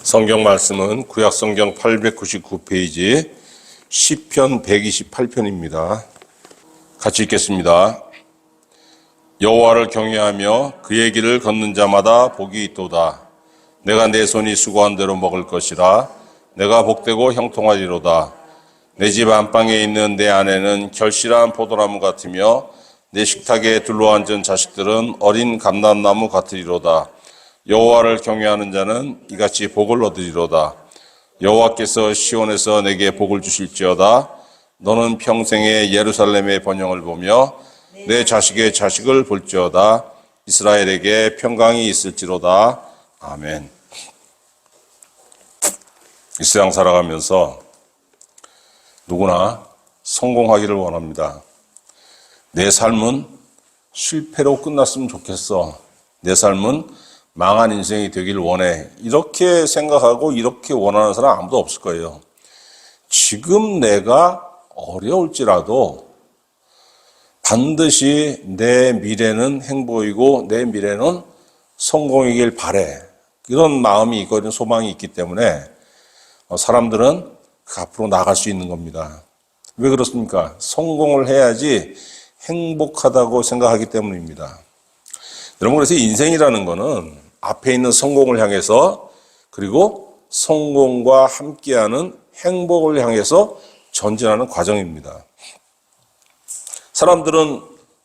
성경 말씀은 구약성경 899페이지 시편 128편입니다. 같이 읽겠습니다. 여호와를 경외하며 그의 길을 걷는 자마다 복이 있도다. 내가 내 손이 수고한 대로 먹을 것이라. 내가 복되고 형통하리로다. 내 집 안방에 있는 내 아내는 결실한 포도나무 같으며 내 식탁에 둘러앉은 자식들은 어린 감람나무 같으리로다. 여호와를 경외하는 자는 이같이 복을 얻으리로다. 여호와께서 시온에서 내게 복을 주실지어다. 너는 평생에 예루살렘의 번영을 보며 내 자식의 자식을 볼지어다. 이스라엘에게 평강이 있을지로다. 아멘. 이 세상 살아가면서 누구나 성공하기를 원합니다. 내 삶은 실패로 끝났으면 좋겠어. 내 삶은 망한 인생이 되길 원해. 이렇게 생각하고 이렇게 원하는 사람 아무도 없을 거예요. 지금 내가 어려울지라도 반드시 내 미래는 행복이고 내 미래는 성공이길 바래. 이런 마음이 있고 이런 소망이 있기 때문에 사람들은 그 앞으로 나갈 수 있는 겁니다. 왜 그렇습니까? 성공을 해야지 행복하다고 생각하기 때문입니다. 여러분, 그래서 인생이라는 거는 앞에 있는 성공을 향해서 그리고 성공과 함께하는 행복을 향해서 전진하는 과정입니다. 사람들은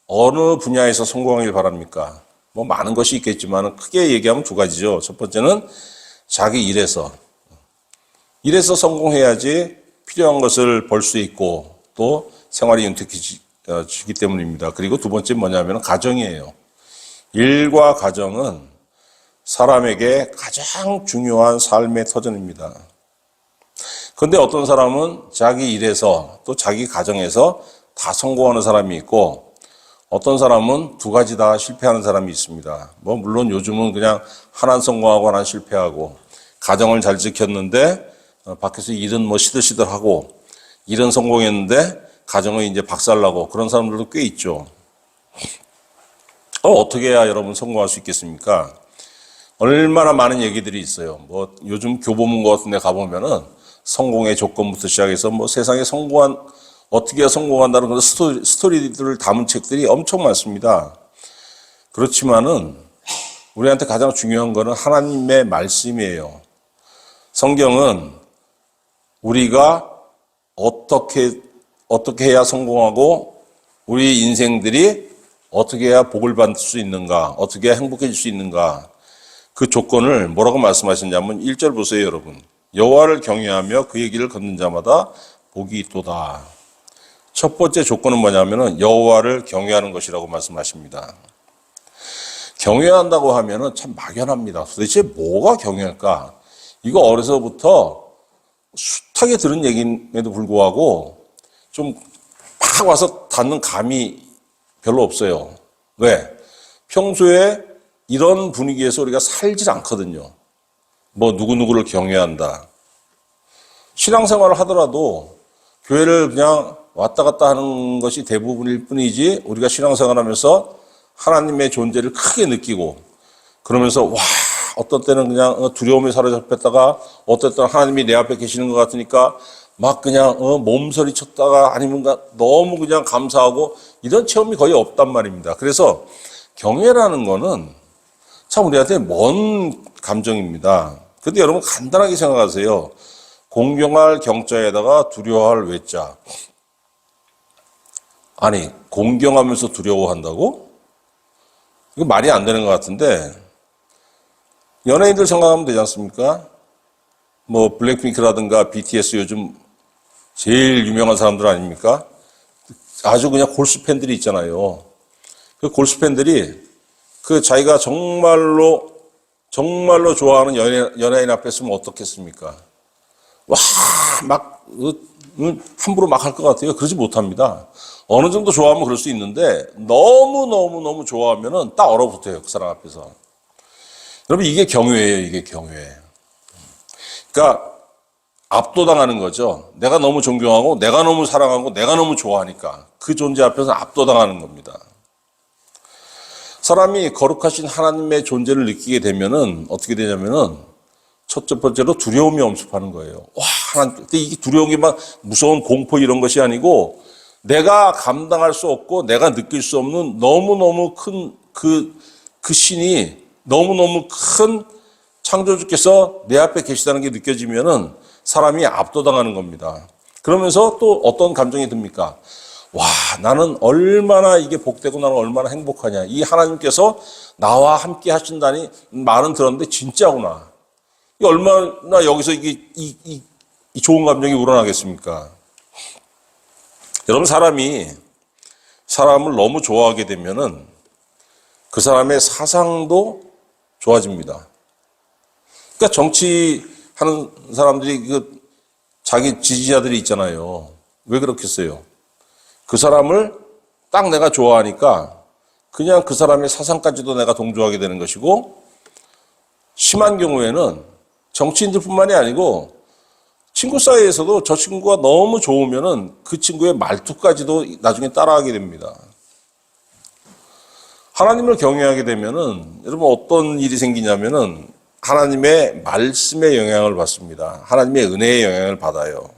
어느 분야에서 성공하길 바랍니까? 많은 것이 있겠지만 크게 얘기하면 두 가지죠. 첫 번째는 자기 일에서 성공해야지 필요한 것을 벌 수 있고 또 생활이 윤택해지기 때문입니다. 그리고 두 번째 뭐냐면 가정이에요. 일과 가정은 사람에게 가장 중요한 삶의 터전입니다. 그런데 어떤 사람은 자기 일에서 또 자기 가정에서 다 성공하는 사람이 있고 어떤 사람은 두 가지 다 실패하는 사람이 있습니다. 물론 요즘은 그냥 하나는 성공하고 하나는 실패하고 가정을 잘 지켰는데 밖에서 일은 시들시들하고 일은 성공했는데 가정은 이제 박살나고 그런 사람들도 꽤 있죠. 어떻게 해야 여러분 성공할 수 있겠습니까? 얼마나 많은 얘기들이 있어요. 요즘 교보문 같은 데 가보면은 성공의 조건부터 시작해서 세상에 어떻게 해야 성공한다는 그런 스토리들을 담은 책들이 엄청 많습니다. 그렇지만은 우리한테 가장 중요한 거는 하나님의 말씀이에요. 성경은 우리가 어떻게 해야 성공하고 우리 인생들이 어떻게 해야 복을 받을 수 있는가, 어떻게 해야 행복해질 수 있는가, 그 조건을 뭐라고 말씀하셨냐면 1절 보세요, 여러분. 여호와를 경외하며 그의 길을 걷는 자마다 복이 있도다. 첫 번째 조건은 뭐냐면은 여호와를 경외하는 것이라고 말씀하십니다. 경외한다고 하면은 참 막연합니다. 도대체 뭐가 경외할까? 이거 어려서부터 숱하게 들은 얘기임에도 불구하고 좀 막 와서 닿는 감이 별로 없어요. 왜? 평소에 이런 분위기에서 우리가 살질 않거든요. 누구누구를 경외한다. 신앙생활을 하더라도 교회를 그냥 왔다 갔다 하는 것이 대부분일 뿐이지 우리가 신앙생활 하면서 하나님의 존재를 크게 느끼고 그러면서 어떤 때는 그냥 두려움에 사로잡혔다가 어떤 때는 하나님이 내 앞에 계시는 것 같으니까 막 그냥 몸서리 쳤다가 아니면 너무 그냥 감사하고 이런 체험이 거의 없단 말입니다. 그래서 경외라는 거는 참 우리한테 먼 감정입니다. 근데 여러분 간단하게 생각하세요. 공경할 경자에다가 두려워할 외자. 아니, 공경하면서 두려워한다고? 이거 말이 안 되는 것 같은데 연예인들 생각하면 되지 않습니까? 블랙핑크라든가 BTS 요즘 제일 유명한 사람들 아닙니까? 아주 그냥 골수 팬들이 있잖아요. 그 골수 팬들이 자기가 정말로 좋아하는 연예인 앞에 서면 어떻겠습니까? 함부로 막 할 것 같아요. 그러지 못합니다. 어느 정도 좋아하면 그럴 수 있는데 너무 좋아하면은 딱 얼어붙어요. 그 사람 앞에서. 여러분, 이게 경외예요. 이게 경외. 그러니까 압도당하는 거죠. 내가 너무 존경하고 내가 너무 사랑하고 내가 너무 좋아하니까 그 존재 앞에서 압도당하는 겁니다. 사람이 거룩하신 하나님의 존재를 느끼게 되면은 어떻게 되냐면은 첫 번째로 두려움이 엄습하는 거예요. 와, 근데 이게 두려움이 막 무서운 공포 이런 것이 아니고 내가 감당할 수 없고 내가 느낄 수 없는 너무너무 큰 그 신이 너무너무 큰 창조주께서 내 앞에 계시다는 게 느껴지면은 사람이 압도당하는 겁니다. 그러면서 또 어떤 감정이 듭니까? 와, 나는 얼마나 이게 복되고 나는 얼마나 행복하냐. 이 하나님께서 나와 함께 하신다니 말은 들었는데 진짜구나. 이 얼마나 여기서 이 좋은 감정이 우러나겠습니까? 여러분, 사람을 너무 좋아하게 되면은 그 사람의 사상도 좋아집니다. 그러니까 정치하는 사람들이 자기 지지자들이 있잖아요. 왜 그렇겠어요? 그 사람을 딱 내가 좋아하니까 그냥 그 사람의 사상까지도 내가 동조하게 되는 것이고, 심한 경우에는 정치인들뿐만이 아니고 친구 사이에서도 저 친구가 너무 좋으면은 그 친구의 말투까지도 나중에 따라하게 됩니다. 하나님을 경외하게 되면은 여러분 어떤 일이 생기냐면은 하나님의 말씀의 영향을 받습니다. 하나님의 은혜의 영향을 받아요.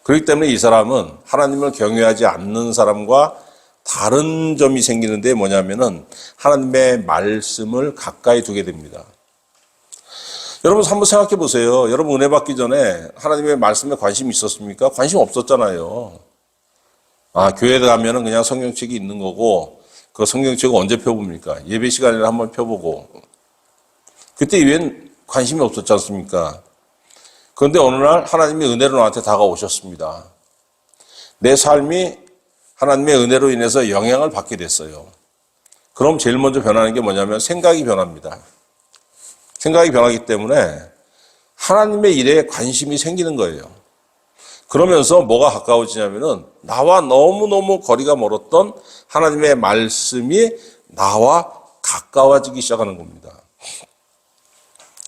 그렇기 때문에 이 사람은 하나님을 경외하지 않는 사람과 다른 점이 생기는데 뭐냐면은 하나님의 말씀을 가까이 두게 됩니다. 여러분 한번 생각해 보세요. 여러분 은혜 받기 전에 하나님의 말씀에 관심이 있었습니까? 관심 없었잖아요. 교회에 가면은 그냥 성경책이 있는 거고, 그 성경책을 언제 펴봅니까? 예배 시간에 한번 펴보고. 그때 이후엔 관심이 없었지 않습니까? 그런데 어느 날 하나님의 은혜로 나한테 다가오셨습니다. 내 삶이 하나님의 은혜로 인해서 영향을 받게 됐어요. 그럼 제일 먼저 변하는 게 뭐냐면 생각이 변합니다. 생각이 변하기 때문에 하나님의 일에 관심이 생기는 거예요. 그러면서 뭐가 가까워지냐면은 나와 너무너무 거리가 멀었던 하나님의 말씀이 나와 가까워지기 시작하는 겁니다.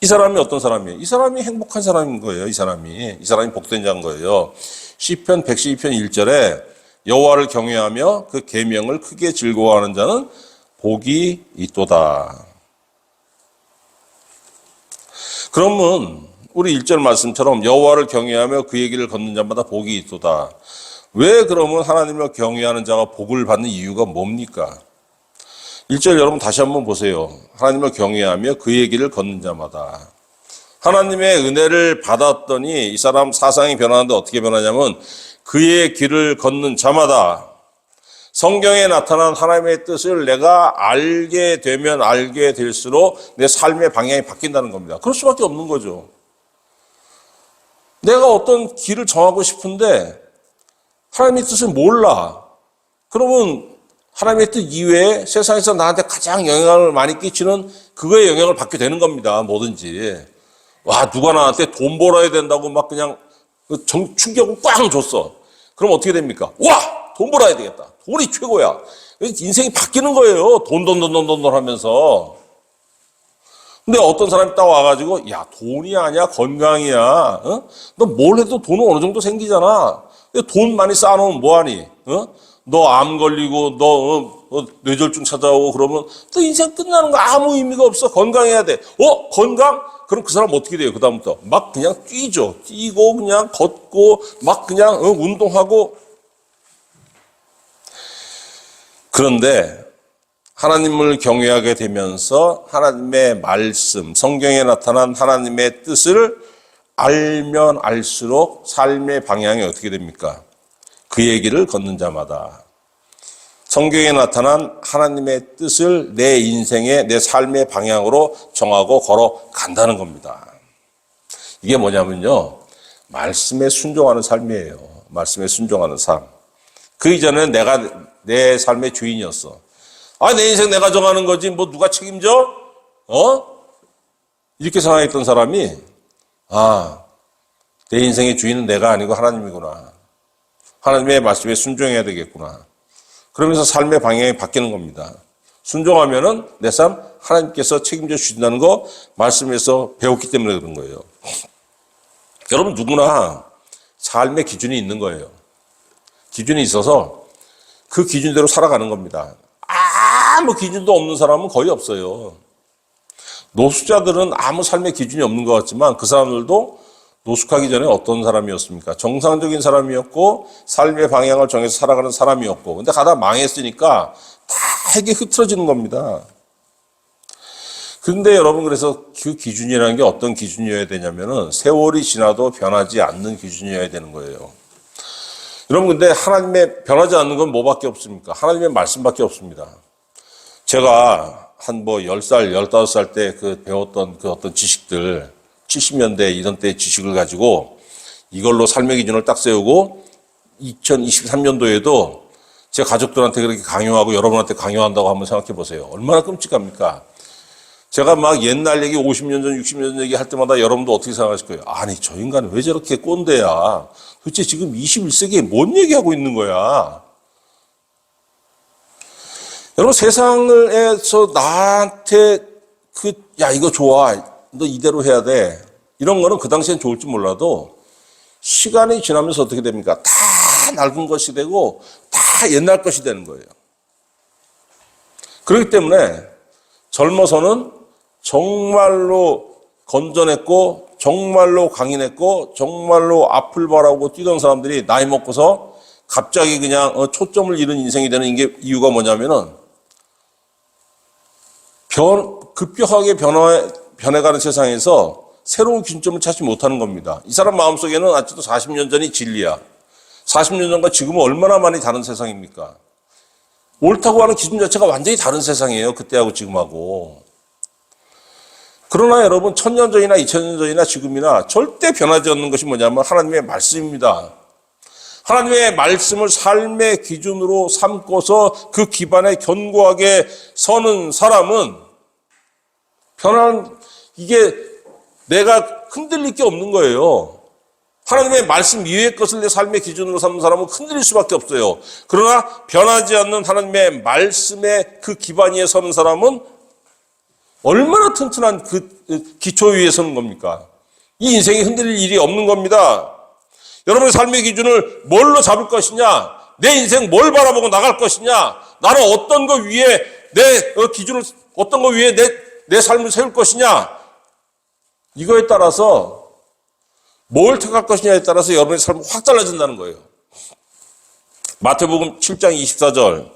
이 사람이 어떤 사람이에요? 이 사람이 행복한 사람인 거예요. 이 사람이 복된 자인 거예요. 시편 112편 1절에 여호와를 경외하며 그 계명을 크게 즐거워하는 자는 복이 있도다. 그러면 우리 1절 말씀처럼 여호와를 경외하며 그의 길을 걷는 자마다 복이 있도다. 왜 그러면 하나님을 경외하는 자가 복을 받는 이유가 뭡니까? 1절 여러분 다시 한번 보세요. 하나님을 경외하며 그의 길을 걷는 자마다. 하나님의 은혜를 받았더니 이 사람 사상이 변하는데 어떻게 변하냐면 그의 길을 걷는 자마다 성경에 나타난 하나님의 뜻을 내가 알게 되면 알게 될수록 내 삶의 방향이 바뀐다는 겁니다. 그럴 수밖에 없는 거죠. 내가 어떤 길을 정하고 싶은데 하나님의 뜻을 몰라. 그러면 하나님의 뜻 이외에 세상에서 나한테 가장 영향을 많이 끼치는 그거에 영향을 받게 되는 겁니다. 뭐든지. 와, 누가 나한테 돈 벌어야 된다고 막 그냥 충격을 꽝 줬어. 그럼 어떻게 됩니까? 와, 돈 벌어야 되겠다. 돈이 최고야. 인생이 바뀌는 거예요. 돈 하면서. 근데 어떤 사람이 딱 와가지고, 야, 돈이 아니야, 건강이야. 어? 너 뭘 해도 돈은 어느 정도 생기잖아. 근데 돈 많이 쌓아놓으면 뭐하니? 어? 너 암 걸리고, 너 뇌졸중 찾아오고 그러면 또 인생 끝나는 거 아무 의미가 없어. 건강해야 돼. 건강? 그럼 그 사람 어떻게 돼요? 그다음부터 막 그냥 뛰죠. 뛰고 그냥 걷고 막 그냥 운동하고. 그런데 하나님을 경외하게 되면서 하나님의 말씀, 성경에 나타난 하나님의 뜻을 알면 알수록 삶의 방향이 어떻게 됩니까? 그의 길을 걷는 자마다 성경에 나타난 하나님의 뜻을 내 인생의, 내 삶의 방향으로 정하고 걸어간다는 겁니다. 이게 뭐냐면요, 말씀에 순종하는 삶이에요. 말씀에 순종하는 삶. 그 이전에는 내가 내 삶의 주인이었어. 내 인생 내가 정하는 거지 뭐 누가 책임져? 이렇게 생각했던 사람이 내 인생의 주인은 내가 아니고 하나님이구나. 하나님의 말씀에 순종해야 되겠구나. 그러면서 삶의 방향이 바뀌는 겁니다. 순종하면은 내 삶 하나님께서 책임져 주신다는 거 말씀에서 배웠기 때문에 그런 거예요. 여러분 누구나 삶의 기준이 있는 거예요. 기준이 있어서 그 기준대로 살아가는 겁니다. 아무 기준도 없는 사람은 거의 없어요. 노숙자들은 아무 삶의 기준이 없는 것 같지만 그 사람들도 노숙하기 전에 어떤 사람이었습니까? 정상적인 사람이었고 삶의 방향을 정해서 살아가는 사람이었고 근데 가다 망했으니까 다 핵이 흐트러지는 겁니다. 그런데 여러분 그래서 그 기준이라는 게 어떤 기준이어야 되냐면은 세월이 지나도 변하지 않는 기준이어야 되는 거예요. 여러분 근데 하나님의 변하지 않는 건 뭐밖에 없습니까? 하나님의 말씀밖에 없습니다. 제가 한 10살, 15살 때 그 배웠던 그 어떤 지식들 70년대 이런 때의 지식을 가지고 이걸로 삶의 기준을 딱 세우고 2023년도에도 제 가족들한테 그렇게 강요하고 여러분한테 강요한다고 한번 생각해 보세요. 얼마나 끔찍합니까? 제가 막 옛날 얘기 50년 전, 60년 전 얘기 할 때마다 여러분도 어떻게 생각하실 거예요? 아니, 저 인간은 왜 저렇게 꼰대야? 도대체 지금 21세기에 뭔 얘기하고 있는 거야? 여러분, 세상에서 나한테 야, 이거 좋아. 너 이대로 해야 돼. 이런 거는 그 당시엔 좋을지 몰라도 시간이 지나면서 어떻게 됩니까? 다 낡은 것이 되고 다 옛날 것이 되는 거예요. 그렇기 때문에 젊어서는 정말로 건전했고 정말로 강인했고 정말로 앞을 바라보고 뛰던 사람들이 나이 먹고서 갑자기 그냥 초점을 잃은 인생이 되는 이유가 뭐냐면은 급격하게 변해가는 세상에서 새로운 기준점을 찾지 못하는 겁니다. 이 사람 마음속에는 아직도 40년 전이 진리야. 40년 전과 지금은 얼마나 많이 다른 세상입니까? 옳다고 하는 기준 자체가 완전히 다른 세상이에요. 그때하고 지금하고. 그러나 여러분 1000년 전이나 2000년 전이나 지금이나 절대 변하지 않는 것이 뭐냐면 하나님의 말씀입니다. 하나님의 말씀을 삶의 기준으로 삼고서 그 기반에 견고하게 서는 사람은 이게 내가 흔들릴 게 없는 거예요. 하나님의 말씀 이외의 것을 내 삶의 기준으로 삼는 사람은 흔들릴 수밖에 없어요. 그러나 변하지 않는 하나님의 말씀의 그 기반 위에 서는 사람은 얼마나 튼튼한 그 기초 위에 서는 겁니까? 이 인생이 흔들릴 일이 없는 겁니다. 여러분의 삶의 기준을 뭘로 잡을 것이냐? 내 인생 뭘 바라보고 나갈 것이냐? 나는 어떤 거 위에 내 기준을, 어떤 거 위에 내 삶을 세울 것이냐? 이거에 따라서 뭘 택할 것이냐에 따라서 여러분의 삶은 확 달라진다는 거예요. 마태복음 7장 24절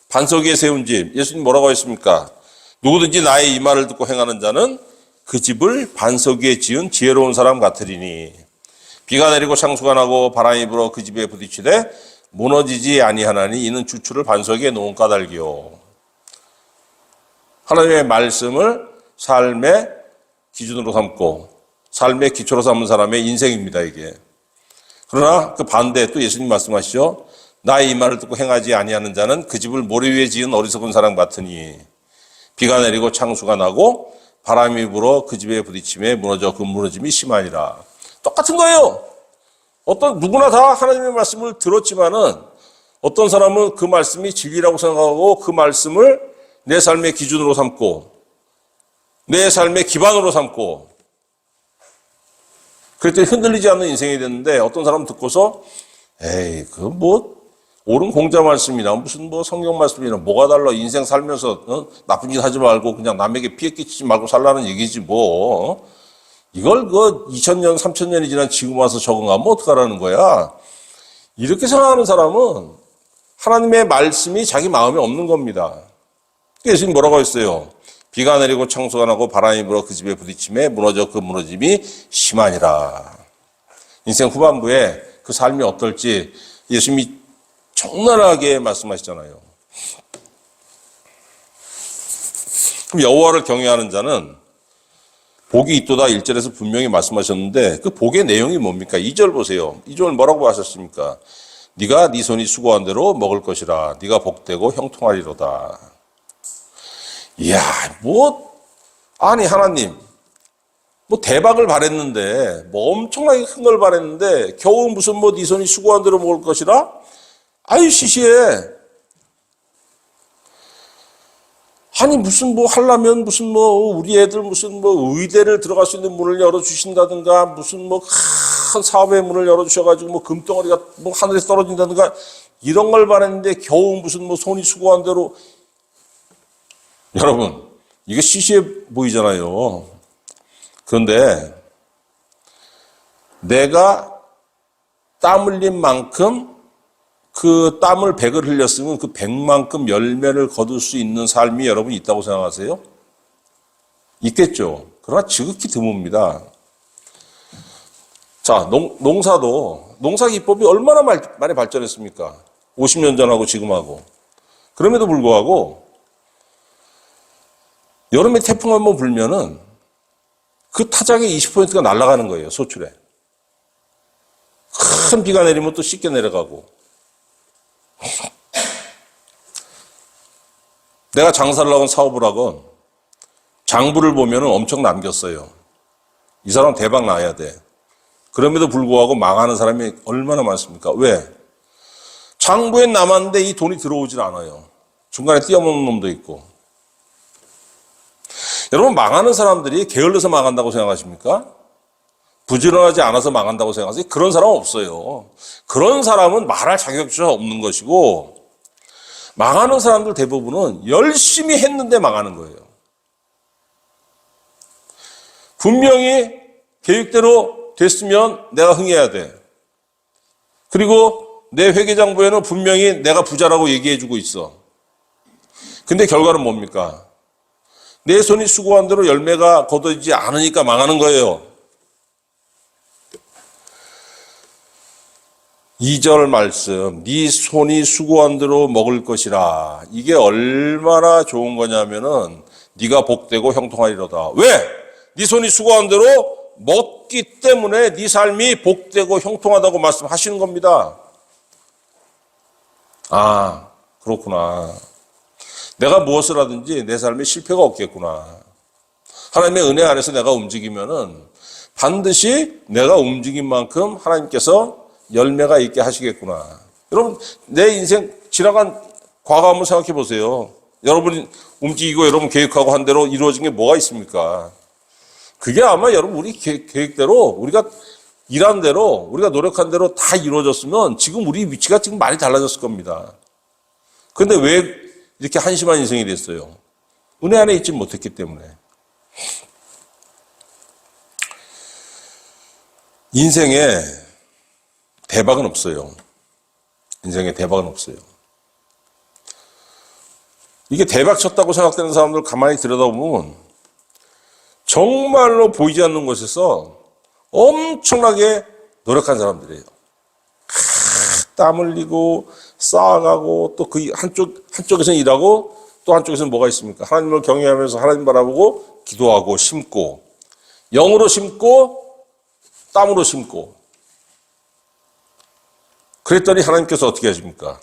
반석 위에 세운 집, 예수님 뭐라고 했습니까? 누구든지 나의 이 말을 듣고 행하는 자는 그 집을 반석 위에 지은 지혜로운 사람 같으리니 비가 내리고 창수가 나고 바람이 불어 그 집에 부딪히되 무너지지 아니하나니 이는 주추를 반석 위에 놓은 까닭이요. 하나님의 말씀을 삶의 기준으로 삼고 삶의 기초로 삼은 사람의 인생입니다, 이게. 그러나 그 반대 또 예수님 말씀하시죠. 나의 이 말을 듣고 행하지 아니하는 자는 그 집을 모래 위에 지은 어리석은 사람 같으니 비가 내리고 창수가 나고 바람이 불어 그 집에 부딪힘에 무너져 그 무너짐이 심하니라. 똑같은 거예요. 누구나 다 하나님의 말씀을 들었지만은 어떤 사람은 그 말씀이 진리라고 생각하고 그 말씀을 내 삶의 기준으로 삼고 내 삶의 기반으로 삼고 그랬더니 흔들리지 않는 인생이 됐는데 어떤 사람은 듣고서 에이 옳은 공자 말씀이나 무슨 성경 말씀이나 뭐가 달라. 인생 살면서 나쁜 짓 하지 말고 그냥 남에게 피해 끼치지 말고 살라는 얘기지 뭐. 이걸 2000년, 3000년이 지난 지금 와서 적응하면 어떡하라는 거야. 이렇게 생각하는 사람은 하나님의 말씀이 자기 마음에 없는 겁니다. 예수님 뭐라고 했어요? 비가 내리고 창수가 나고 바람이 불어 그 집에 부딪힘에 무너져 그 무너짐이 심하니라. 인생 후반부에 그 삶이 어떨지 예수님이 적나라하게 말씀하시잖아요. 그럼 여호와를 경외하는 자는 복이 있도다 1절에서 분명히 말씀하셨는데 그 복의 내용이 뭡니까? 2절 보세요. 2절 뭐라고 하셨습니까? 네가 네 손이 수고한 대로 먹을 것이라. 네가 복되고 형통하리로다. 이야, 아니 하나님, 대박을 바랬는데, 엄청나게 큰 걸 바랬는데, 겨우 무슨 네 손이 수고한 대로 먹을 것이라? 아유, 시시해. 아니, 하려면 우리 애들 의대를 들어갈 수 있는 문을 열어주신다든가, 큰 사업의 문을 열어주셔가지고, 금덩어리가 하늘에서 떨어진다든가, 이런 걸 바랬는데, 겨우 손이 수고한 대로. 여러분, 이게 시시해 보이잖아요. 그런데 내가 땀 흘린 만큼 그 땀을 100을 흘렸으면 그 100만큼 열매를 거둘 수 있는 삶이 여러분 있다고 생각하세요? 있겠죠. 그러나 지극히 드뭅니다. 자, 농사 기법이 얼마나 많이 발전했습니까? 50년 전하고 지금하고. 그럼에도 불구하고 여름에 태풍 한번 불면은 그 타작의 20%가 날아가는 거예요, 소출에. 큰 비가 내리면 또 씻겨 내려가고. 내가 장사를 하건 사업을 하건 장부를 보면 엄청 남겼어요. 이 사람 대박 나야 돼. 그럼에도 불구하고 망하는 사람이 얼마나 많습니까? 왜? 장부에 남았는데 이 돈이 들어오질 않아요. 중간에 뛰어먹는 놈도 있고. 여러분, 망하는 사람들이 게을러서 망한다고 생각하십니까? 부지런하지 않아서 망한다고 생각하세요? 그런 사람은 없어요. 그런 사람은 말할 자격조차 없는 것이고, 망하는 사람들 대부분은 열심히 했는데 망하는 거예요. 분명히 계획대로 됐으면 내가 흥해야 돼. 그리고 내 회계장부에는 분명히 내가 부자라고 얘기해주고 있어. 근데 결과는 뭡니까? 내 손이 수고한 대로 열매가 거두지 않으니까 망하는 거예요. 2절 말씀, 네 손이 수고한 대로 먹을 것이라. 이게 얼마나 좋은 거냐면은 네가 복되고 형통하리로다. 왜? 네 손이 수고한 대로 먹기 때문에 네 삶이 복되고 형통하다고 말씀하시는 겁니다. 아, 그렇구나. 내가 무엇을 하든지 내 삶에 실패가 없겠구나. 하나님의 은혜 아래서 내가 움직이면은 반드시 내가 움직인 만큼 하나님께서 열매가 있게 하시겠구나. 여러분, 내 인생 지나간 과거 한번 생각해 보세요. 여러분이 움직이고 여러분 계획하고 한 대로 이루어진 게 뭐가 있습니까? 그게 아마 여러분 우리 계획대로 우리가 일한 대로 우리가 노력한 대로 다 이루어졌으면 지금 우리 위치가 지금 많이 달라졌을 겁니다. 그런데 왜 이렇게 한심한 인생이 됐어요? 은혜 안에 있지 못했기 때문에. 인생에 대박은 없어요. 인생에 대박은 없어요. 이게 대박 쳤다고 생각되는 사람들 가만히 들여다보면 정말로 보이지 않는 곳에서 엄청나게 노력한 사람들이에요. 땀 흘리고 쌓아가고 또 그 한쪽에서는 일하고 또 한쪽에서는 뭐가 있습니까? 하나님을 경외하면서 하나님 바라보고 기도하고 심고 영으로 심고 땀으로 심고 그랬더니 하나님께서 어떻게 하십니까?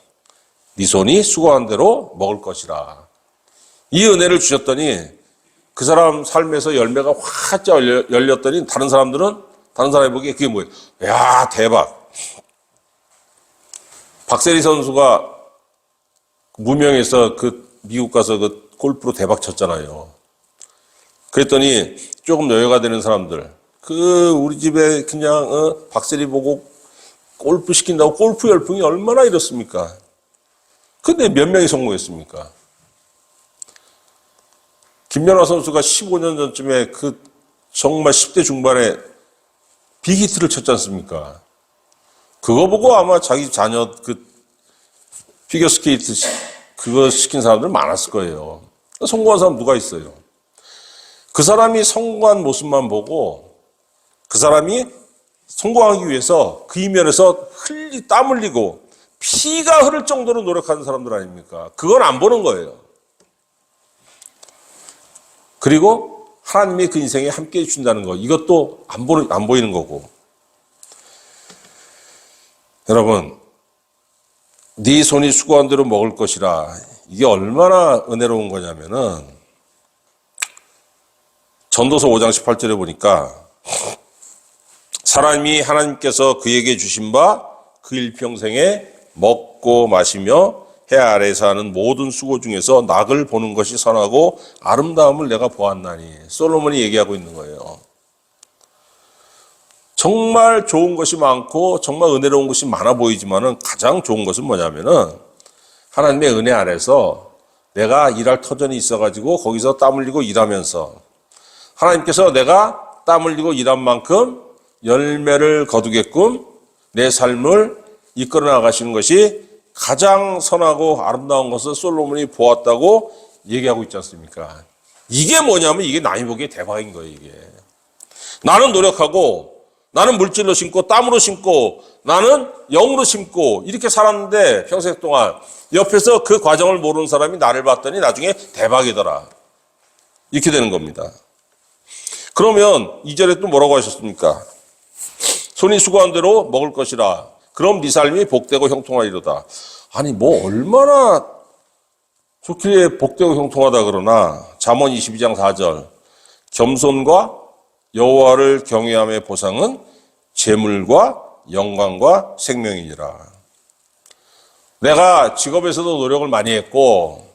네 손이 수고한 대로 먹을 것이라. 이 은혜를 주셨더니 그 사람 삶에서 열매가 활짝 열렸더니 다른 사람이 보기에 그게 뭐예요? 야, 대박. 박세리 선수가 무명에서 미국 가서 골프로 대박 쳤잖아요. 그랬더니 조금 여유가 되는 사람들, 우리 집에 그냥 박세리 보고 골프 시킨다고 골프 열풍이 얼마나 이렇습니까? 근데 몇 명이 성공했습니까? 김연아 선수가 15년 전쯤에 정말 10대 중반에 빅히트를 쳤지 않습니까? 그거 보고 아마 자기 자녀 피겨스케이트 그거 시킨 사람들 많았을 거예요. 성공한 사람 누가 있어요? 그 사람이 성공한 모습만 보고 그 사람이 성공하기 위해서 그 이면에서 땀 흘리고 피가 흐를 정도로 노력하는 사람들 아닙니까? 그건 안 보는 거예요. 그리고 하나님이 그 인생에 함께 해준다는 거, 이것도 안 보이는 거고. 여러분, 네 손이 수고한 대로 먹을 것이라. 이게 얼마나 은혜로운 거냐면은 전도서 5장 18절에 보니까 사람이 하나님께서 그에게 주신 바 그 일평생에 먹고 마시며 해 아래에서 하는 모든 수고 중에서 낙을 보는 것이 선하고 아름다움을 내가 보았나니. 솔로몬이 얘기하고 있는 거예요. 정말 좋은 것이 많고 정말 은혜로운 것이 많아 보이지만은 가장 좋은 것은 뭐냐면은 하나님의 은혜 아래서 내가 일할 터전이 있어가지고 거기서 땀 흘리고 일하면서 하나님께서 내가 땀 흘리고 일한 만큼 열매를 거두게끔 내 삶을 이끌어 나가시는 것이 가장 선하고 아름다운 것을 솔로몬이 보았다고 얘기하고 있지 않습니까? 이게 뭐냐면 이게 남이 보기에 대박인 거예요, 이게. 나는 노력하고 나는 물질로 심고 땀으로 심고 나는 영으로 심고 이렇게 살았는데 평생 동안 옆에서 그 과정을 모르는 사람이 나를 봤더니 나중에 대박이더라. 이렇게 되는 겁니다. 그러면 2절에 또 뭐라고 하셨습니까? 손이 수고한 대로 먹을 것이라. 그럼 네 삶이 복되고 형통하리로다. 아니 뭐 얼마나 좋게 복되고 형통하다 그러나 잠언 22장 4절 겸손과 여호와를 경외함의 보상은 재물과 영광과 생명이니라. 내가 직업에서도 노력을 많이 했고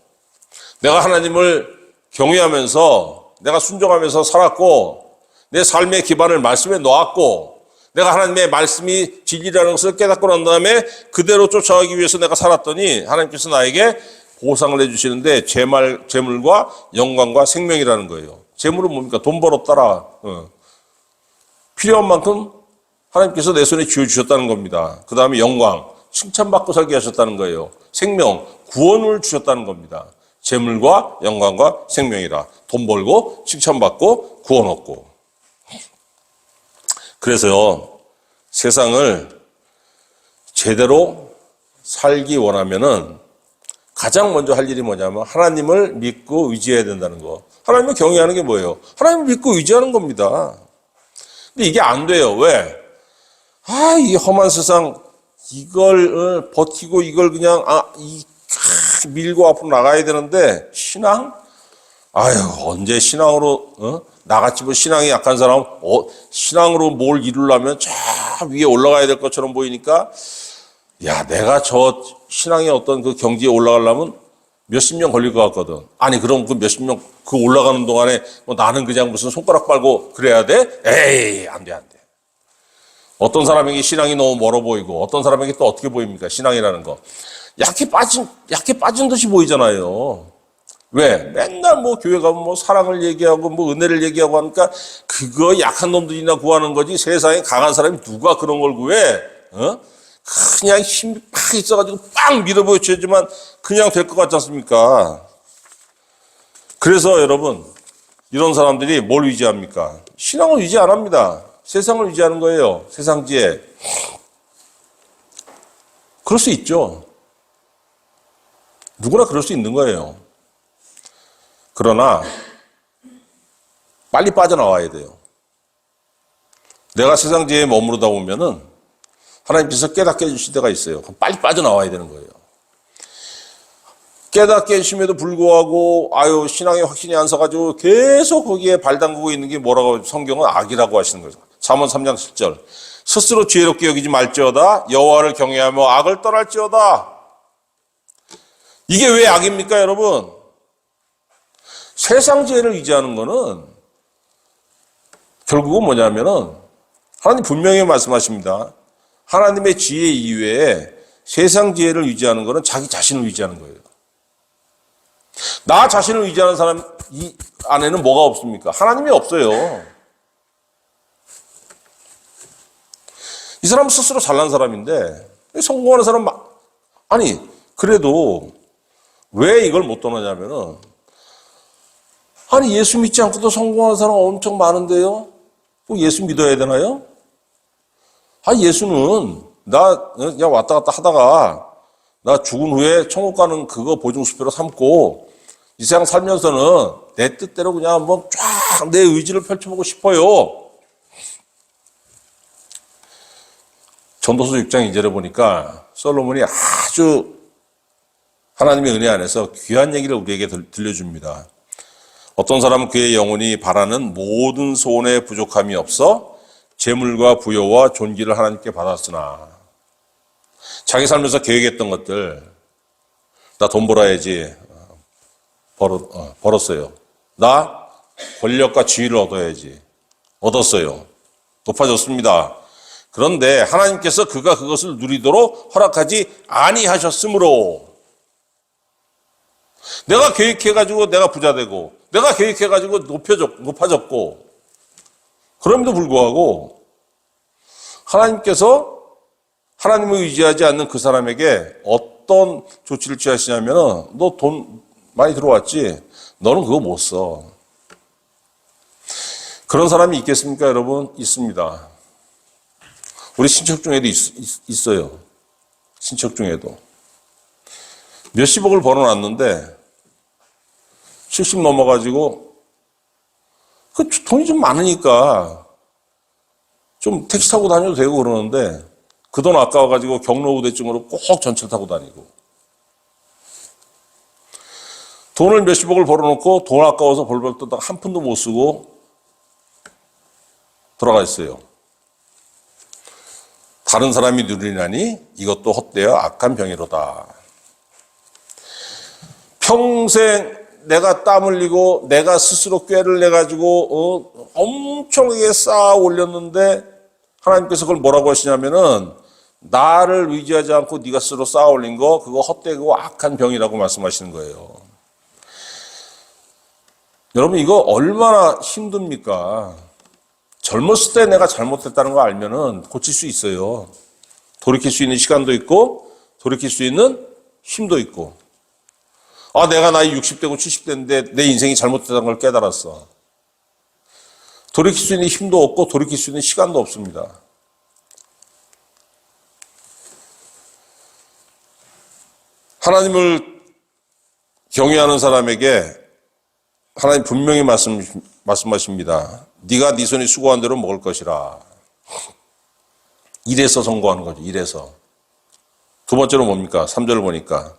내가 하나님을 경외하면서 내가 순종하면서 살았고 내 삶의 기반을 말씀에 놓았고 내가 하나님의 말씀이 진리라는 것을 깨닫고 난 다음에 그대로 쫓아가기 위해서 내가 살았더니 하나님께서 나에게 보상을 해주시는데 재물과 영광과 생명이라는 거예요. 재물은 뭡니까? 돈 벌었더라. 필요한 만큼 하나님께서 내 손에 쥐어주셨다는 겁니다. 그 다음에 영광, 칭찬받고 살게 하셨다는 거예요. 생명, 구원을 주셨다는 겁니다. 재물과 영광과 생명이라. 돈 벌고 칭찬받고 구원 얻고. 그래서요, 세상을 제대로 살기 원하면은 가장 먼저 할 일이 뭐냐면 하나님을 믿고 의지해야 된다는 거. 하나님을 경외하는 게 뭐예요? 하나님을 믿고 의지하는 겁니다. 근데 이게 안 돼요. 왜? 이 험한 세상 이걸 버티고 이걸 그냥 밀고 앞으로 나가야 되는데 신앙? 언제 신앙으로 나같이 뭐 신앙이 약한 사람 신앙으로 뭘 이루려면 저 위에 올라가야 될 것처럼 보이니까 야 내가 저 신앙의 어떤 그 경지에 올라가려면 몇십 년 걸릴 것 같거든. 아니 그럼 그 몇십 년 그 올라가는 동안에 뭐 나는 그냥 무슨 손가락 빨고 그래야 돼? 에이 안 돼. 어떤 사람에게 신앙이 너무 멀어 보이고 어떤 사람에게 또 어떻게 보입니까? 신앙이라는 거 약해 빠진 듯이 보이잖아요. 왜? 맨날 뭐 교회 가면 뭐 사랑을 얘기하고 뭐 은혜를 얘기하고 하니까 그거 약한 놈들이나 구하는 거지 세상에 강한 사람이 누가 그런 걸 구해? 그냥 힘이 팍 있어가지고 빵 밀어붙여야지만 그냥 될 것 같지 않습니까? 그래서 여러분 이런 사람들이 뭘 의지합니까? 신앙을 의지 안 합니다. 세상을 의지하는 거예요. 세상지에. 그럴 수 있죠. 누구나 그럴 수 있는 거예요. 그러나 빨리 빠져나와야 돼요. 내가 세상지에 머무르다 보면은 하나님께서 깨닫게 해주실 때가 있어요. 그럼 빨리 빠져나와야 되는 거예요. 깨닫게 해주심에도 불구하고 신앙에 확신이 안 서가지고 계속 거기에 발 담그고 있는 게 뭐라고 성경은 악이라고 하시는 거죠. 잠언 3장 7절 스스로 지혜롭게 여기지 말지어다 여호와를 경외하며 악을 떠날지어다. 이게 왜 악입니까 여러분? 세상 지혜를 의지하는 거는 결국은 뭐냐면은 하나님 분명히 말씀하십니다. 하나님의 지혜 이외에 세상 지혜를 의지하는 거는 자기 자신을 의지하는 거예요. 나 자신을 의지하는 사람 이 안에는 뭐가 없습니까? 하나님이 없어요. 이 사람은 스스로 잘난 사람인데 성공하는 사람 그래도 왜 이걸 못 떠나냐면은 예수 믿지 않고도 성공하는 사람 엄청 많은데요. 꼭 예수 믿어야 되나요? 예수는 나 그냥 왔다 갔다 하다가 나 죽은 후에 천국 가는 그거 보증수표로 삼고 이 세상 살면서는 내 뜻대로 그냥 한번 쫙 내 의지를 펼쳐보고 싶어요. 전도서 6장 2절에 보니까 솔로몬이 아주 하나님의 은혜 안에서 귀한 얘기를 우리에게 들려줍니다. 어떤 사람은 그의 영혼이 바라는 모든 소원에 부족함이 없어 재물과 부여와 존귀를 하나님께 받았으나 자기 살면서 계획했던 것들 나 돈 벌어야지 벌었어요. 나 권력과 지위를 얻어야지 얻었어요. 높아졌습니다. 그런데 하나님께서 그가 그것을 누리도록 허락하지 아니하셨으므로 내가 계획해가지고 내가 부자 되고, 내가 계획해가지고 높아졌고, 그럼에도 불구하고 하나님께서 하나님을 의지하지 않는 그 사람에게 어떤 조치를 취하시냐면은, 너 돈 많이 들어왔지? 너는 그거 못 써. 그런 사람이 있겠습니까, 여러분? 있습니다. 우리 친척 중에도 있어요. 친척 중에도. 몇십억을 벌어놨는데 70 넘어가지고 그 돈이 좀 많으니까 좀 택시 타고 다녀도 되고 그러는데 그 돈 아까워가지고 경로우대증으로 꼭 전철 타고 다니고, 돈을 몇십억을 벌어놓고 돈 아까워서 벌벌 떠다가 한 푼도 못 쓰고 돌아가 있어요. 다른 사람이 누리나니 이것도 헛되어 악한 병이로다. 평생 내가 땀 흘리고 내가 스스로 꾀를 내가지고 엄청나게 쌓아 올렸는데 하나님께서 그걸 뭐라고 하시냐면은, 나를 의지하지 않고 네가 스스로 쌓아 올린 거 그거 헛되고 악한 병이라고 말씀하시는 거예요. 여러분, 이거 얼마나 힘듭니까? 젊었을 때 내가 잘못했다는 거 알면은 고칠 수 있어요. 돌이킬 수 있는 시간도 있고 돌이킬 수 있는 힘도 있고. 아, 내가 나이 60대고 70대인데 내 인생이 잘못됐다는 걸 깨달았어. 돌이킬 수 있는 힘도 없고 돌이킬 수 있는 시간도 없습니다. 하나님을 경외하는 사람에게 하나님 분명히 말씀하십니다. 네가 네 손이 수고한 대로 먹을 것이라. 일해서 성공하는 거죠. 일해서. 두 번째로 뭡니까? 3절을 보니까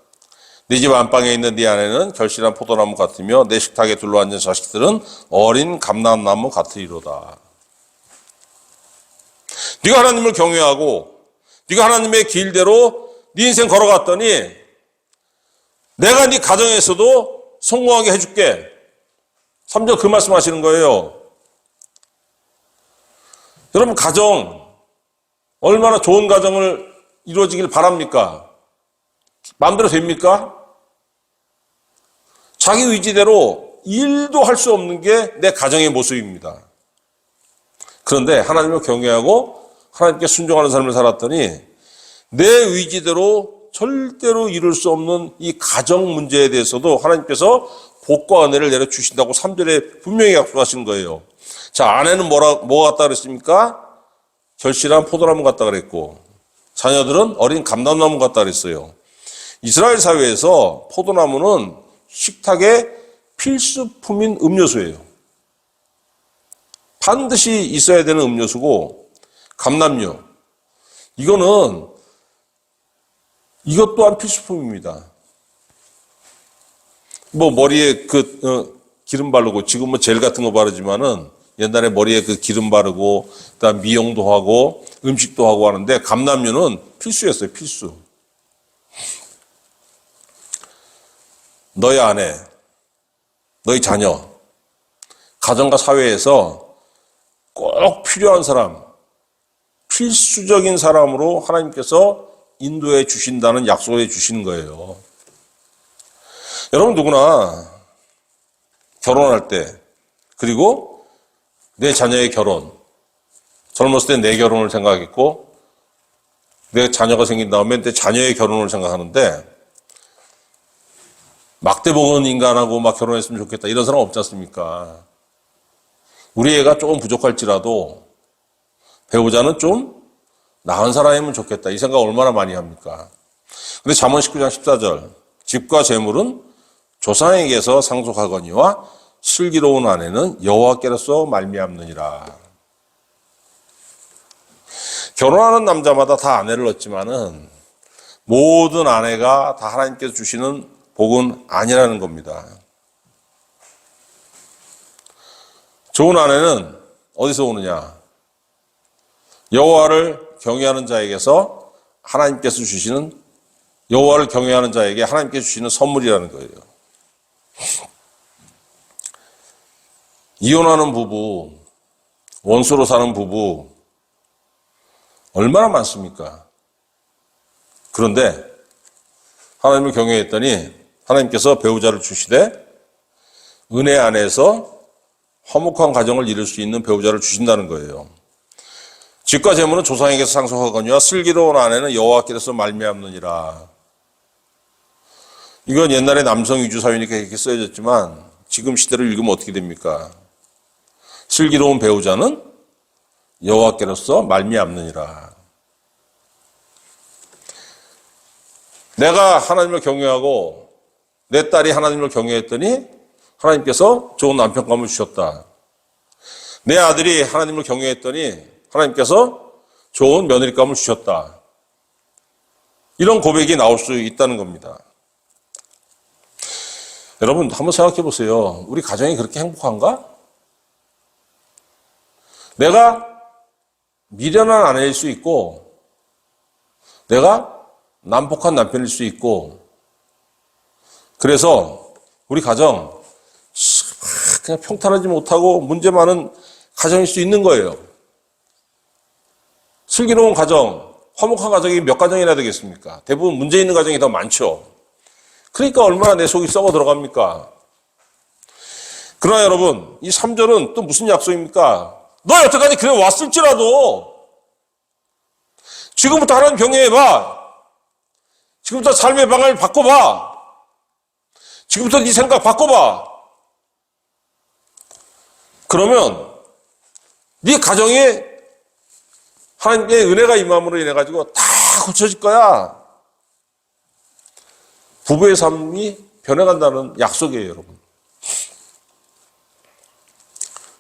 네 집 안방에 있는 네 아내는 결실한 포도나무 같으며 내 식탁에 둘러앉은 자식들은 어린 감람나무 같으리로다. 네가 하나님을 경외하고 네가 하나님의 길대로 네 인생 걸어갔더니 내가 네 가정에서도 성공하게 해줄게. 3절 그 말씀하시는 거예요. 여러분, 가정 얼마나 좋은 가정을 이루어지길 바랍니까? 마음대로 됩니까? 자기 의지대로 일도 할 수 없는 게 내 가정의 모습입니다. 그런데 하나님을 경외하고 하나님께 순종하는 삶을 살았더니 내 의지대로 절대로 이룰 수 없는 이 가정 문제에 대해서도 하나님께서 복과 은혜를 내려주신다고 3절에 분명히 약속하신 거예요. 자, 아내는 뭐 같다 그랬습니까? 결실한 포도나무 같다 그랬고, 자녀들은 어린 감람나무 같다 그랬어요. 이스라엘 사회에서 포도나무는 식탁의 필수품인 음료수예요. 반드시 있어야 되는 음료수고, 감람류, 이것 또한 필수품입니다. 뭐 머리에 기름 바르고, 지금 뭐 젤 같은 거 바르지만은 옛날에 머리에 그 기름 바르고 그다음 미용도 하고 음식도 하고 하는데 감람류는 필수였어요. 필수. 너희 아내, 너희 자녀, 가정과 사회에서 꼭 필요한 사람, 필수적인 사람으로 하나님께서 인도해 주신다는 약속을 해 주시는 거예요. 여러분, 누구나 결혼할 때, 그리고 내 자녀의 결혼, 젊었을 때 내 결혼을 생각했고 내 자녀가 생긴 다음에 내 자녀의 결혼을 생각하는데, 막대복은 인간하고 막 결혼했으면 좋겠다 이런 사람 없지 않습니까? 우리 애가 조금 부족할지라도 배우자는 좀 나은 사람이면 좋겠다 이 생각 얼마나 많이 합니까? 근데 잠언 19장 14절 집과 재물은 조상에게서 상속하거니와 슬기로운 아내는 여호와께로서 말미암느니라. 결혼하는 남자마다 다 아내를 얻지만은 모든 아내가 다 하나님께서 주시는 복은 아니라는 겁니다. 좋은 아내는 어디서 오느냐? 여호와를 경외하는 자에게서 하나님께서 주시는, 여호와를 경외하는 자에게 하나님께서 주시는 선물이라는 거예요. 이혼하는 부부, 원수로 사는 부부 얼마나 많습니까? 그런데 하나님을 경외했더니 하나님께서 배우자를 주시되 은혜 안에서 화목한 가정을 이룰 수 있는 배우자를 주신다는 거예요. 집과 재물은 조상에게서 상속하거니와 슬기로운 아내는 여호와께서 말미암느니라. 이건 옛날에 남성 위주 사회니까 이렇게 써졌지만 지금 시대를 읽으면 어떻게 됩니까? 슬기로운 배우자는 여호와께로서 말미암느니라. 내가 하나님을 경외하고 내 딸이 하나님을 경외했더니 하나님께서 좋은 남편감을 주셨다. 내 아들이 하나님을 경외했더니 하나님께서 좋은 며느리감을 주셨다. 이런 고백이 나올 수 있다는 겁니다. 여러분 한번 생각해 보세요. 우리 가정이 그렇게 행복한가? 내가 미련한 아내일 수 있고 내가 난폭한 남편일 수 있고 그래서 우리 가정 그냥 평탄하지 못하고 문제 많은 가정일 수 있는 거예요. 슬기로운 가정, 화목한 가정이 몇 가정이나 되겠습니까? 대부분 문제 있는 가정이 더 많죠. 그러니까 얼마나 내 속이 썩어 들어갑니까? 그러나 여러분, 이 3절은 또 무슨 약속입니까? 너 여태까지 그래 왔을지라도 지금부터 하나님 경외해봐. 지금부터 삶의 방향을 바꿔봐. 지금부터 네 생각 바꿔봐. 그러면 네 가정에 하나님의 은혜가 임함으로 인해가지고 다 고쳐질 거야. 부부의 삶이 변해간다는 약속이에요, 여러분.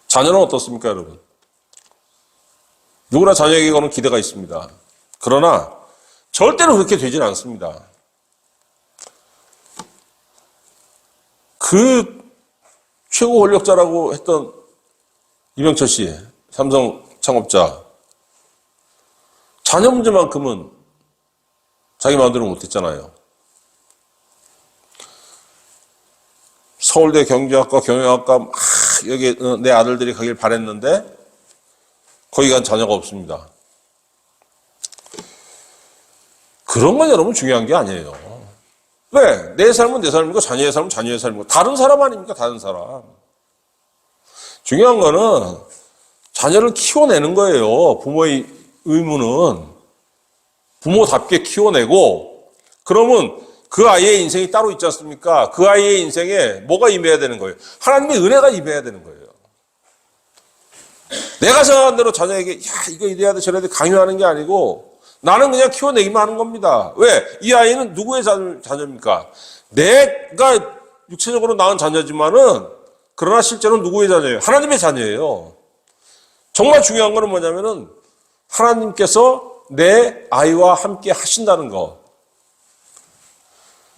자녀는 어떻습니까, 여러분? 누구나 자녀에게 거는 기대가 있습니다. 그러나 절대로 그렇게 되지는 않습니다. 그 최고 권력자라고 했던 이병철 씨, 삼성 창업자, 자녀 문제만큼은 자기 마음대로 못했잖아요. 서울대 경제학과, 경영학과 여기 내 아들들이 가길 바랬는데 거기 간 자녀가 없습니다. 그런 건 여러분 중요한 게 아니에요. 왜? 내 삶은 내 삶이고 자녀의 삶은 자녀의 삶이고 다른 사람 아닙니까? 다른 사람. 중요한 거는 자녀를 키워내는 거예요. 부모의 의무는. 부모답게 키워내고 그러면 그 아이의 인생이 따로 있지 않습니까? 그 아이의 인생에 뭐가 임해야 되는 거예요? 하나님의 은혜가 임해야 되는 거예요. 내가 생각한 대로 자녀에게 야 이거 이래야 돼 저래야 돼 강요하는 게 아니고 나는 그냥 키워내기만 하는 겁니다. 왜? 이 아이는 누구의 자녀입니까? 내가 육체적으로 낳은 자녀지만은 그러나 실제로는 누구의 자녀예요? 하나님의 자녀예요. 정말 중요한 거는 뭐냐면은 하나님께서 내 아이와 함께 하신다는 거.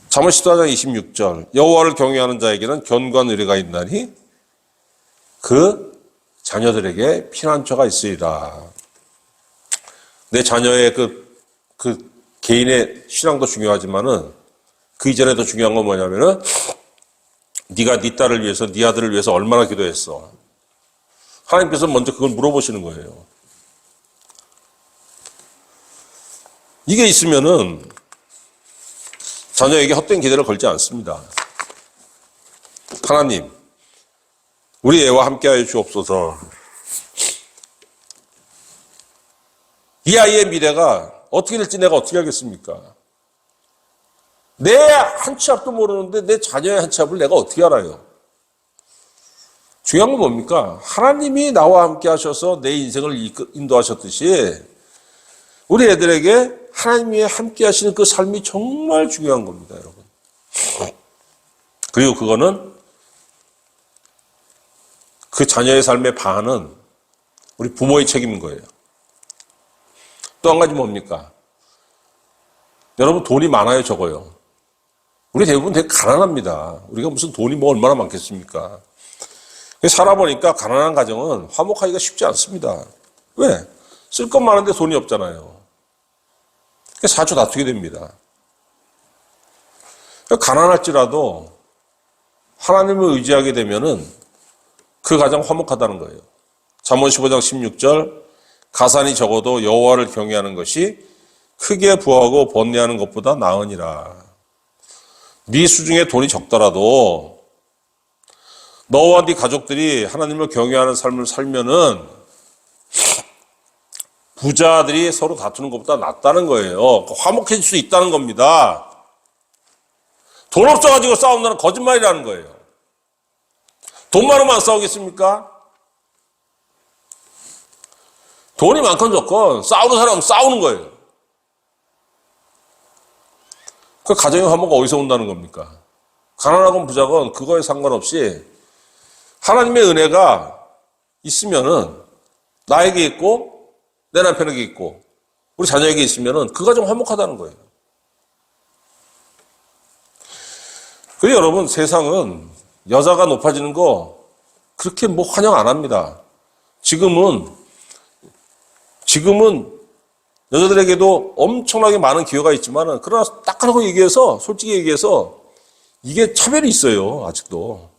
잠언 14장 26절 여호와를 경외하는 자에게는 견고한 의뢰가 있나니 그 자녀들에게 피난처가 있으리라. 내 자녀의 그 개인의 신앙도 중요하지만은 그 이전에 더 중요한 건 뭐냐면은 네가 네 딸을 위해서 네 아들을 위해서 얼마나 기도했어. 하나님께서 먼저 그걸 물어보시는 거예요. 이게 있으면은 자녀에게 헛된 기대를 걸지 않습니다. 하나님, 우리 애와 함께하여 주옵소서. 이 아이의 미래가 어떻게 될지 내가 어떻게 알겠습니까? 내 한 치 앞도 모르는데 내 자녀의 한 치 앞을 내가 어떻게 알아요? 중요한 건 뭡니까? 하나님이 나와 함께 하셔서 내 인생을 인도하셨듯이 우리 애들에게 하나님이 함께 하시는 그 삶이 정말 중요한 겁니다, 여러분. 그리고 그거는 그 자녀의 삶의 반은 우리 부모의 책임인 거예요. 또 한 가지 뭡니까? 여러분 돈이 많아요, 적어요? 우리 대부분 되게 가난합니다. 우리가 무슨 돈이 뭐 얼마나 많겠습니까? 살아보니까 가난한 가정은 화목하기가 쉽지 않습니다. 왜? 쓸 것 많은데 돈이 없잖아요. 자주 다투게 됩니다. 가난할지라도 하나님을 의지하게 되면은 그 가장 화목하다는 거예요. 잠언 15장 16절 가산이 적어도 여호와를 경외하는 것이 크게 부하고 번뇌하는 것보다 나으니라. 네 수중에 돈이 적더라도 너와 네 가족들이 하나님을 경외하는 삶을 살면은 부자들이 서로 다투는 것보다 낫다는 거예요. 화목해질 수 있다는 겁니다. 돈 없어가지고 싸운다는 거짓말이라는 거예요. 돈 많으면 안 싸우겠습니까? 돈이 많건 적건 싸우는 사람은 싸우는 거예요. 그 가정의 화목가 어디서 온다는 겁니까? 가난하건 부자건 그거에 상관없이 하나님의 은혜가 있으면은 나에게 있고 내 남편에게 있고 우리 자녀에게 있으면은 그 가정 화목하다는 거예요. 그리고 여러분, 세상은 여자가 높아지는 거 그렇게 뭐 환영 안 합니다. 지금은 여자들에게도 엄청나게 많은 기회가 있지만은 그러나 딱하고 얘기해서 솔직히 얘기해서 이게 차별이 있어요. 아직도.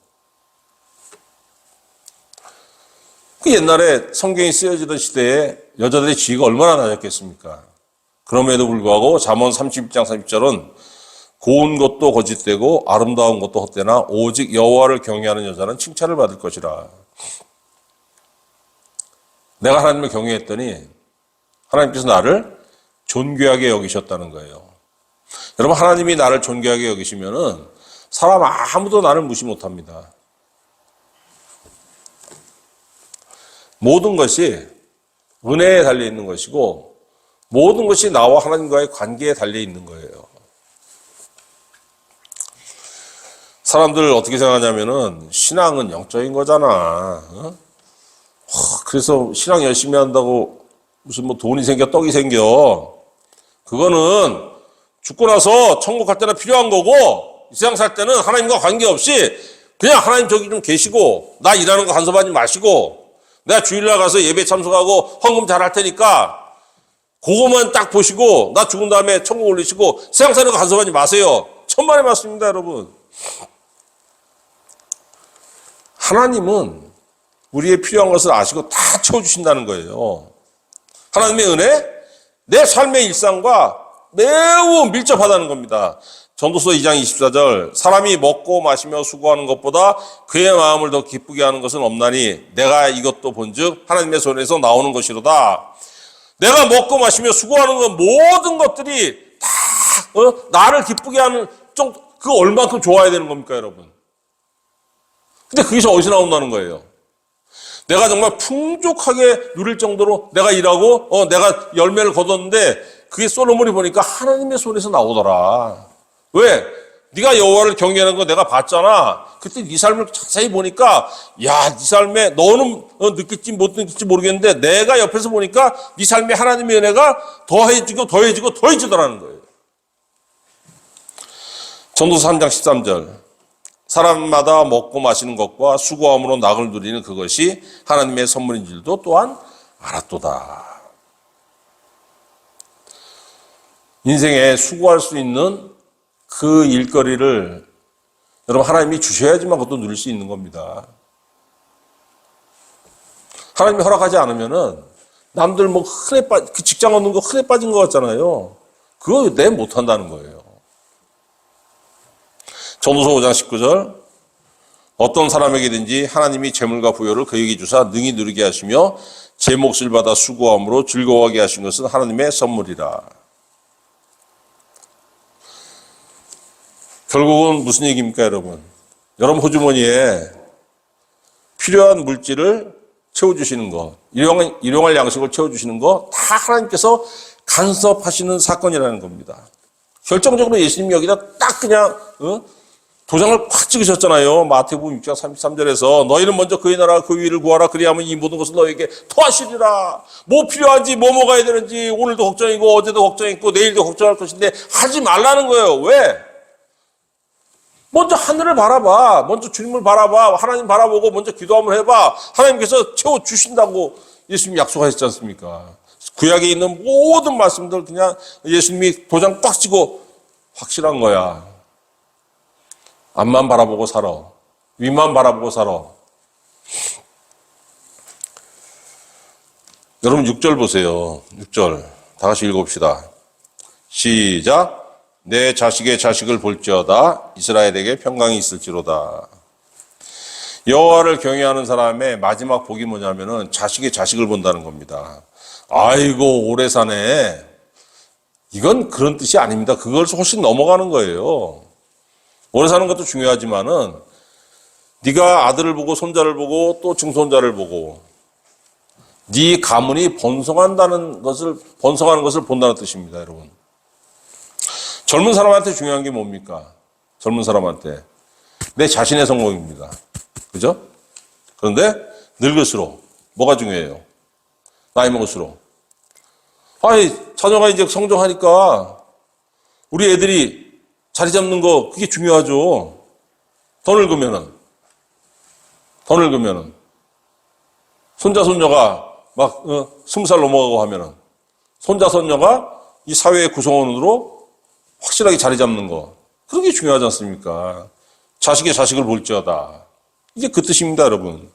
그 옛날에 성경이 쓰여지던 시대에 여자들의 지위가 얼마나 낮았겠습니까? 그럼에도 불구하고 잠언 31장 30절은 고운 것도 거짓되고 아름다운 것도 헛되나 오직 여호와를 경외하는 여자는 칭찬을 받을 것이라. 내가 하나님을 경외했더니 하나님께서 나를 존귀하게 여기셨다는 거예요. 여러분, 하나님이 나를 존귀하게 여기시면은 사람 아무도 나를 무시 못합니다. 모든 것이 은혜에 달려 있는 것이고 모든 것이 나와 하나님과의 관계에 달려 있는 거예요. 사람들 어떻게 생각하냐면은 신앙은 영적인 거잖아. 그래서 신앙 열심히 한다고 무슨 뭐 돈이 생겨 떡이 생겨. 그거는 죽고 나서 천국 갈 때나 필요한 거고 이 세상 살 때는 하나님과 관계없이 그냥 하나님 저기 좀 계시고 나 일하는 거 간섭하지 마시고 내가 주일날 가서 예배 참석하고 헌금 잘할 테니까 그거만 딱 보시고 나 죽은 다음에 천국 올리시고 세상 사는 거 간섭하지 마세요. 천만의 말씀입니다, 여러분. 하나님은 우리의 필요한 것을 아시고 다 채워주신다는 거예요. 하나님의 은혜, 내 삶의 일상과 매우 밀접하다는 겁니다. 전도서 2장 24절 사람이 먹고 마시며 수고하는 것보다 그의 마음을 더 기쁘게 하는 것은 없나니 내가 이것도 본즉 하나님의 손에서 나오는 것이로다. 내가 먹고 마시며 수고하는 건 모든 것들이 다 나를 기쁘게 하는 그 얼만큼 좋아야 되는 겁니까, 여러분? 근데 그게 어디서 나온다는 거예요? 내가 정말 풍족하게 누릴 정도로 내가 일하고 내가 열매를 거뒀는데 그게 솔로몬이 보니까 하나님의 손에서 나오더라. 왜? 네가 여호와를 경외하는 거 내가 봤잖아. 그때 네 삶을 자세히 보니까 야, 네 삶에 너는 느낄지 못 느낄지 모르겠는데 내가 옆에서 보니까 네 삶에 하나님의 은혜가 더해지더라는 거예요. 전도서 3장 13절 사람마다 먹고 마시는 것과 수고함으로 낙을 누리는 그것이 하나님의 선물인 줄도 또한 알았도다. 인생에 수고할 수 있는 그 일거리를 여러분 하나님이 주셔야지만 그것도 누릴 수 있는 겁니다. 하나님이 허락하지 않으면은 남들 뭐 그 직장 얻는 거 흔해 빠진 것 같잖아요. 그거 내 못한다는 거예요. 전도서 5장 19절 어떤 사람에게든지 하나님이 재물과 부여를 그에게 주사 능히 누리게 하시며 제 몫을 받아 수고함으로 즐거워하게 하신 것은 하나님의 선물이라. 결국은 무슨 얘기입니까, 여러분? 여러분 호주머니에 필요한 물질을 채워주시는 것, 일용할 양식을 채워주시는 거 다 하나님께서 간섭하시는 사건이라는 겁니다. 결정적으로 예수님이 여기다 딱 그냥 도장을 팍 찍으셨잖아요. 마태복음 6장 33절에서 너희는 먼저 그의 나라 그 위를 구하라. 그리하면 이 모든 것을 너에게 더하시리라. 뭐 필요한지 뭐 먹어야 되는지 오늘도 걱정이고 어제도 걱정했고 내일도 걱정할 것인데 하지 말라는 거예요. 왜? 먼저 하늘을 바라봐. 먼저 주님을 바라봐. 하나님 바라보고 먼저 기도 한번 해봐. 하나님께서 채워주신다고 예수님이 약속하셨지 않습니까? 구약에 있는 모든 말씀들 그냥 예수님이 도장 꽉 찍고 확실한 거야. 앞만 바라보고 살아. 위만 바라보고 살아. 여러분 6절 보세요. 6절 다 같이 읽어봅시다. 시작. 내 자식의 자식을 볼지어다 이스라엘에게 평강이 있을지로다. 여호와를 경외하는 사람의 마지막 복이 뭐냐면은 자식의 자식을 본다는 겁니다. 아이고 오래 사네. 이건 그런 뜻이 아닙니다. 그걸 훨씬 넘어가는 거예요. 오래 사는 것도 중요하지만은 네가 아들을 보고 손자를 보고 또 증손자를 보고 네 가문이 번성하는 것을 본다는 뜻입니다, 여러분. 젊은 사람한테 중요한 게 뭡니까? 젊은 사람한테 내 자신의 성공입니다. 그죠? 그런데 늙을수록 뭐가 중요해요? 나이 먹을수록. 아니, 자녀가 이제 성장하니까 우리 애들이 자리 잡는 거 그게 중요하죠. 더 늙으면은 손자 손녀가 막 20살 넘어가고 하면은 손자 손녀가 이 사회의 구성원으로 확실하게 자리 잡는 거 그게 중요하지 않습니까? 자식의 자식을 볼지어다. 이게 그 뜻입니다, 여러분.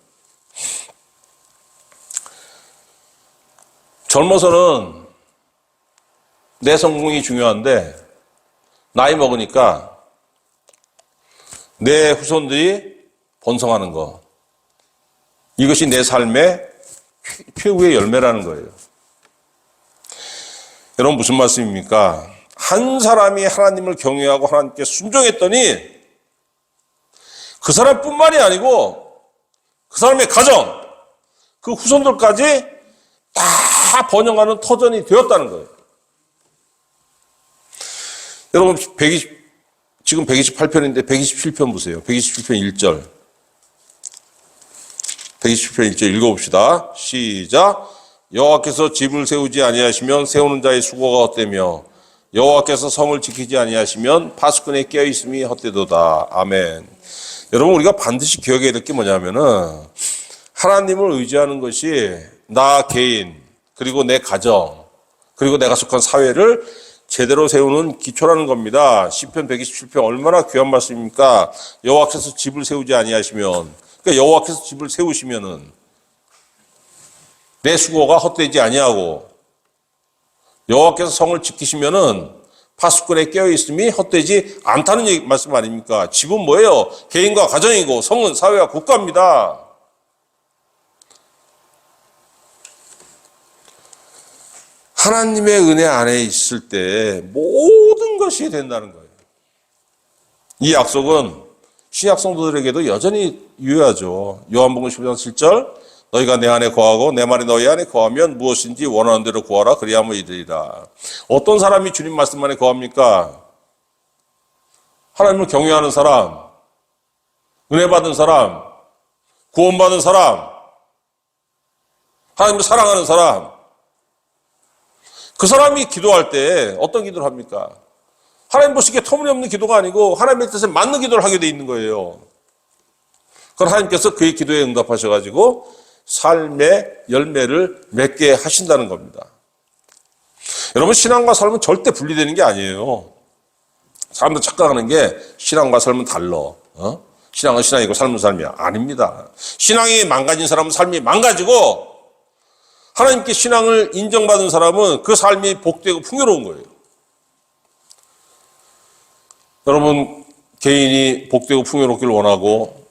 젊어서는 내 성공이 중요한데 나이 먹으니까 내 후손들이 번성하는 거 이것이 내 삶의 최후의 열매라는 거예요. 여러분 무슨 말씀입니까? 한 사람이 하나님을 경외하고 하나님께 순종했더니 그 사람뿐만이 아니고 그 사람의 가정, 그 후손들까지 다 번영하는 터전이 되었다는 거예요. 여러분 지금 128편인데 127편 보세요. 127편 1절. 127편 1절 읽어봅시다. 시작. 여호와께서 집을 세우지 아니하시면 세우는 자의 수고가 헛되며 여호와께서 성을 지키지 아니하시면 파수꾼의 깨어있음이 헛되도다. 아멘. 여러분 우리가 반드시 기억해야 될 게 뭐냐면은 하나님을 의지하는 것이 나 개인 그리고 내 가정 그리고 내가 속한 사회를 제대로 세우는 기초라는 겁니다. 시편 127편 얼마나 귀한 말씀입니까? 여호와께서 집을 세우지 아니하시면 그러니까 여호와께서 집을 세우시면은 내 수고가 헛되지 아니하고 여호와께서 성을 지키시면은 파수꾼의 깨어있음이 헛되지 않다는 말씀 아닙니까? 집은 뭐예요? 개인과 가정이고 성은 사회와 국가입니다. 하나님의 은혜 안에 있을 때 모든 것이 된다는 거예요. 이 약속은 신약 성도들에게도 여전히 유효하죠. 요한복음 10장 7절 너희가 내 안에 거하고 내 말이 너희 안에 거하면 무엇인지 원하는 대로 구하라 그리하면 이르리라. 어떤 사람이 주님 말씀 안에 거합니까? 하나님을 경외하는 사람, 은혜 받은 사람, 구원받은 사람, 하나님을 사랑하는 사람. 그 사람이 기도할 때 어떤 기도를 합니까? 하나님 보시기에 터무니없는 기도가 아니고 하나님의 뜻에 맞는 기도를 하게 돼 있는 거예요. 그럼 하나님께서 그의 기도에 응답하셔가지고 삶의 열매를 맺게 하신다는 겁니다. 여러분 신앙과 삶은 절대 분리되는 게 아니에요. 사람들 착각하는 게 신앙과 삶은 달라. 신앙은 신앙이고 삶은 삶이야. 아닙니다. 신앙이 망가진 사람은 삶이 망가지고 하나님께 신앙을 인정받은 사람은 그 삶이 복되고 풍요로운 거예요. 여러분 개인이 복되고 풍요롭기를 원하고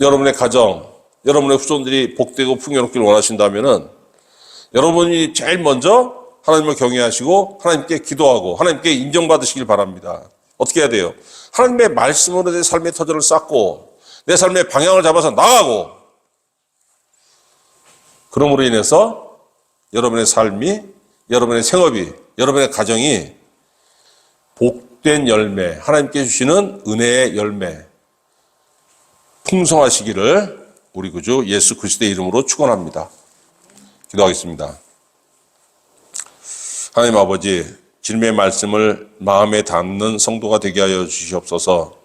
여러분의 가정, 여러분의 후손들이 복되고 풍요롭기를 원하신다면은 여러분이 제일 먼저 하나님을 경외하시고 하나님께 기도하고 하나님께 인정받으시길 바랍니다. 어떻게 해야 돼요? 하나님의 말씀으로 내 삶의 터전을 쌓고 내 삶의 방향을 잡아서 나가고 그러므로 인해서 여러분의 삶이, 여러분의 생업이, 여러분의 가정이 복된 열매, 하나님께 주시는 은혜의 열매 풍성하시기를 우리 구주 예수 그리스도의 이름으로 축원합니다. 기도하겠습니다. 하나님 아버지, 주님의 말씀을 마음에 담는 성도가 되게 하여 주시옵소서.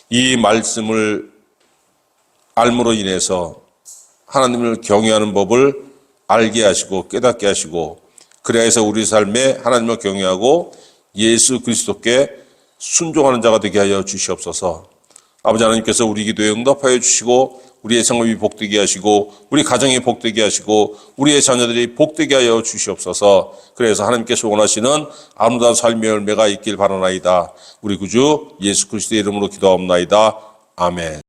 이 말씀을 알므로 인해서 하나님을 경외하는 법을 알게 하시고 깨닫게 하시고 그래야 해서 우리 삶에 하나님을 경외하고 예수 그리스도께 순종하는 자가 되게 하여 주시옵소서. 아버지 하나님께서 우리 기도에 응답하여 주시고 우리의 생업이 복되게 하시고 우리 가정이 복되게 하시고 우리의 자녀들이 복되게 하여 주시옵소서. 그래서 하나님께서 원하시는 아름다운 삶의 열매가 있길 바라나이다. 우리 구주 예수 그리스도의 이름으로 기도하옵나이다. 아멘.